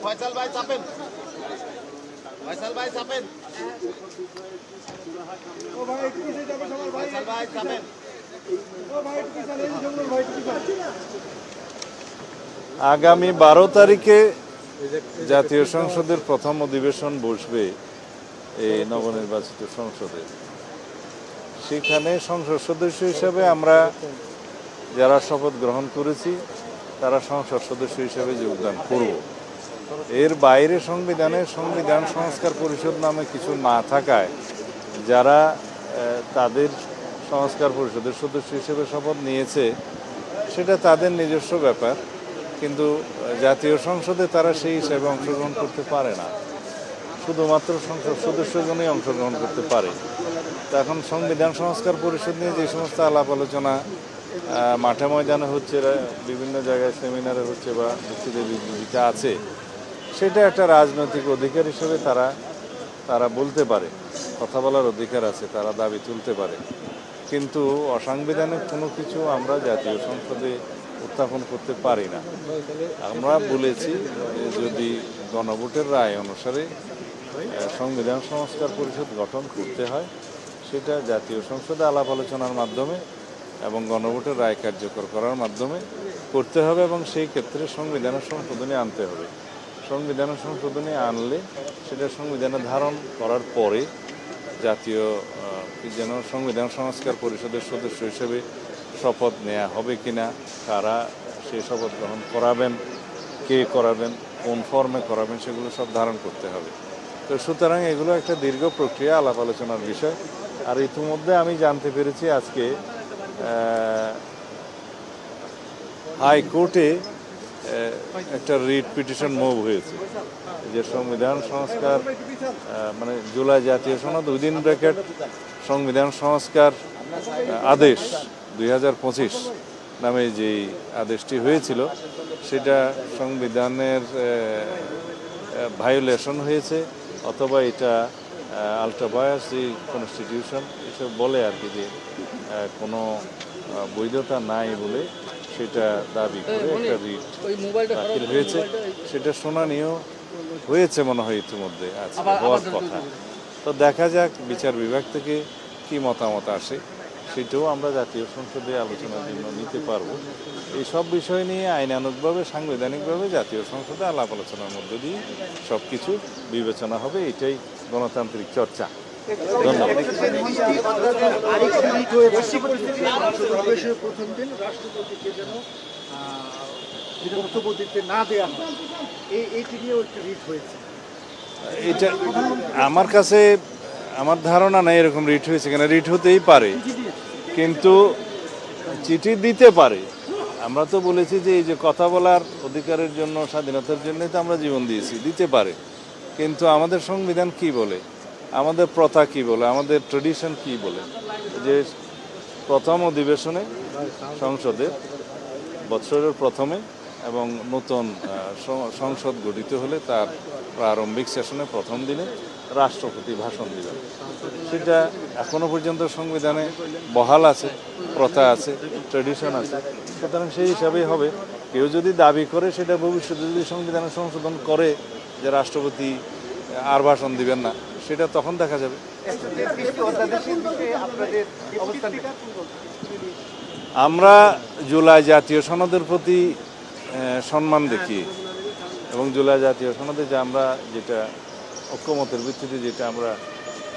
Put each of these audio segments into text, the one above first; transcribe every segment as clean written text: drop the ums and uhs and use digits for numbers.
ফয়সাল ভাই চাপেন, ফয়সাল ভাই চাপেন, ফয়সাল ভাই চাপেন। আগামী 12 তারিখে জাতীয় সংসদের প্রথম অধিবেশন বসবে এই নবনির্বাচিত সংসদে। সেখানে সংসদ সদস্য হিসেবে আমরা যারা শপথ গ্রহণ করেছি তারা সংসদ সদস্য হিসেবে যোগদান করব। এর বাইরে সংবিধান সংস্কার পরিষদ নামে কিছু না থাকায় যারা তাদের সংস্কার পরিষদের সদস্য হিসেবে শপথ নিয়েছে সেটা তাদের নিজস্ব ব্যাপার, কিন্তু জাতীয় সংসদে তারা সেই হিসাবে অংশগ্রহণ করতে পারে না, শুধুমাত্র সংসদ সদস্যগণই অংশগ্রহণ করতে পারে। তো এখন সংবিধান সংস্কার পরিষদ নিয়ে যে সমস্ত আলাপ আলোচনা মাঠে ময়দানে হচ্ছে, বিভিন্ন জায়গায় সেমিনারে হচ্ছে বা ব্যক্তিদের বিবৃতিতে আছে, সেটা একটা রাজনৈতিক অধিকার হিসেবে তারা বলতে পারে, কথা বলার অধিকার আছে, তারা দাবি তুলতে পারে। কিন্তু অসাংবিধানিক কোনো কিছু আমরা জাতীয় সংসদে উত্থাপন করতে পারি না। আমরা বলেছি যদি গণভোটের রায় অনুসারে সংবিধান সংস্কার পরিষদ গঠন করতে হয় সেটা জাতীয় সংসদে আলাপ আলোচনার মাধ্যমে এবং গণভোটের রায় কার্যকর করার মাধ্যমে করতে হবে, এবং সেই ক্ষেত্রে সংবিধানের সংশোধনী আনতে হবে। সংবিধানের সংশোধনী আনলে সেটা সংবিধানে ধারণ করার পরে জাতীয় সংবিধান সংস্কার পরিষদের সদস্য হিসেবে শপথ নেওয়া হবে কিনা, কারা সেই শপথ গ্রহণ করাবেন, কে করাবেন, কোন ফর্মে করাবেন, সেগুলো সব ধারণ করতে হবে। তো সুতরাং এগুলো একটা দীর্ঘ প্রক্রিয়া, আলাপ আলোচনার বিষয়। আর ইতিমধ্যে আমি জানতে পেরেছি আজকে হাইকোর্টে একটা রিট পিটিশন মুভ হয়েছে যে সংবিধান সংস্কার মানে জুলাই জাতীয় সনদ উইদিন ব্র্যাকেট সংবিধান সংস্কার আদেশ 2025 নামে যেই আদেশটি হয়েছিল সেটা সংবিধানের ভায়োলেশন হয়েছে, অথবা এটা আল্ট্রা ভায়োলেন্স দি কনস্টিটিউশন এসব বলে আর কি, যে কোনো বৈধতা নাই বলে সেটা দাবি করে একটা রিট দাখিল হয়েছে। সেটা শুনানিও হয়েছে মনে হয় ইতিমধ্যে, আজকে হওয়ার কথা। তো দেখা যাক বিচার বিভাগ থেকে কি মতামত আসে, সেটাও আমরা জাতীয় সংসদে আলোচনার জন্য নিতে পারবো। এই সব বিষয় নিয়ে আইনানুগভাবে সাংবিধানিকভাবে জাতীয় সংসদে আলাপ আলোচনার মধ্য দিয়ে সব কিছু বিবেচনা হবে। এটাই গণতান্ত্রিক চর্চা। ধন্যবাদ। এটা আমার কাছে আমার ধারণা নাই এরকম রিট হয়েছে কিনা। রিট হতেই পারে, কিন্তু চিঠি দিতে পারে। আমরা তো বলেছি যে এই যে কথা বলার অধিকারের জন্য, স্বাধীনতার জন্যই তো আমরা জীবন দিয়েছি, দিতে পারে। কিন্তু আমাদের সংবিধান কি বলে, আমাদের প্রথা কি বলে, আমাদের ট্রেডিশন কি বলে, যে প্রথম অধিবেশনে সংসদে বৎসরের প্রথমে এবং নতুন সংসদ গঠিত হলে তার প্রারম্ভিক সেশনে প্রথম দিনে রাষ্ট্রপতি ভাষণ দিবেন। সেটা এখনো পর্যন্ত সংবিধানে বহাল আছে, প্রথা আছে, ট্রেডিশন আছে। সুতরাং সেই হিসাবেই হবে। কেউ যদি দাবি করে সেটা ভবিষ্যতে যদি সংবিধানে সংশোধন করে যে রাষ্ট্রপতি আর ভাষণ দিবেন না, সেটা তখন দেখা যাবে। আমরা জুলাই জাতীয় সনদের প্রতি সম্মান দেখি, এবং জুলাই জাতীয় সনদে যে আমরা যেটা ঐক্যমতের ভিত্তিতে যেটা আমরা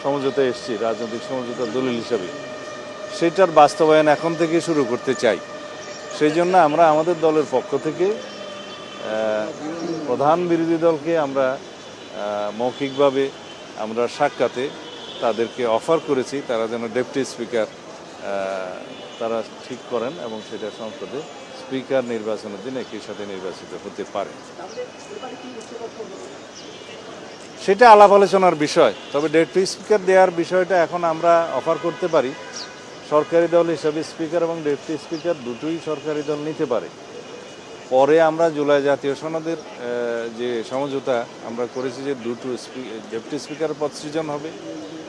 সমঝোতায় এসেছি রাজনৈতিক সমঝোতার দলিল হিসাবে, সেটার বাস্তবায়ন এখন থেকে শুরু করতে চাই। সেই জন্য আমরা আমাদের দলের পক্ষ থেকে প্রধান বিরোধী দলকে আমরা মৌখিকভাবে আমরা সাক্ষাতে তাদেরকে অফার করেছি তারা যেন ডেপুটি স্পিকার তারা ঠিক করেন, এবং সেটা সংসদে স্পিকার নির্বাচনের দিন একই সাথে নির্বাচিত হতে পারে। সেটা আলাপ আলোচনার বিষয়। তবে ডেপুটি স্পিকার দেওয়ার বিষয়টা এখন আমরা অফার করতে পারি। সরকারি দল হিসাবে স্পিকার এবং ডেপুটি স্পিকার দুটোই সরকারি দল নিতে পারে। পরে আমরা জুলাই জাতীয় সনদের যে সমঝোতা আমরা করেছি যে দুটো ডেপুটি স্পিকার পদ সৃজন হবে,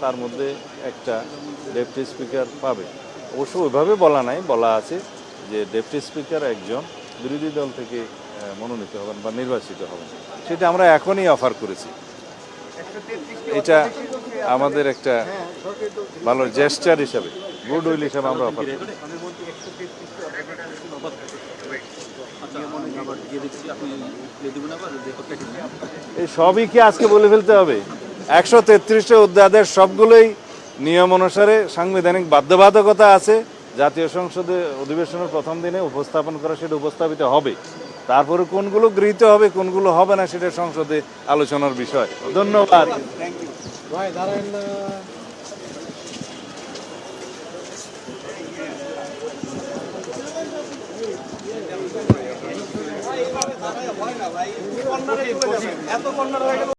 তার মধ্যে একটা ডেপুটি স্পিকার পাবে। অবশ্য ওইভাবে বলা নাই, বলা আছে যে ডেপুটি স্পিকার একজন বিরোধী দল থেকে মনোনীত হবেন বা নির্বাচিত হবেন, সেটা আমরা এখনই অফার করেছি। এটা আমাদের একটা ভালো জেস্টার হিসাবে, গুড উইল হিসাবে আমরা অফার করি। এই সবই কি আজকে বলে ফেলতে হবে? 133টা অধ্যাদেশ সবগুলোই নিয়ম অনুসারে সাংবিধানিক বাধ্যবাধকতা আছে, জাতীয় সংসদে অধিবেশনের প্রথম দিনে উপস্থাপন করা, সেটা উপস্থাপিত হবে। তারপরে কোনগুলো গৃহীত হবে কোনগুলো হবে না সেটা সংসদে আলোচনার বিষয়। ধন্যবাদ। ভাই দাঁড়ান।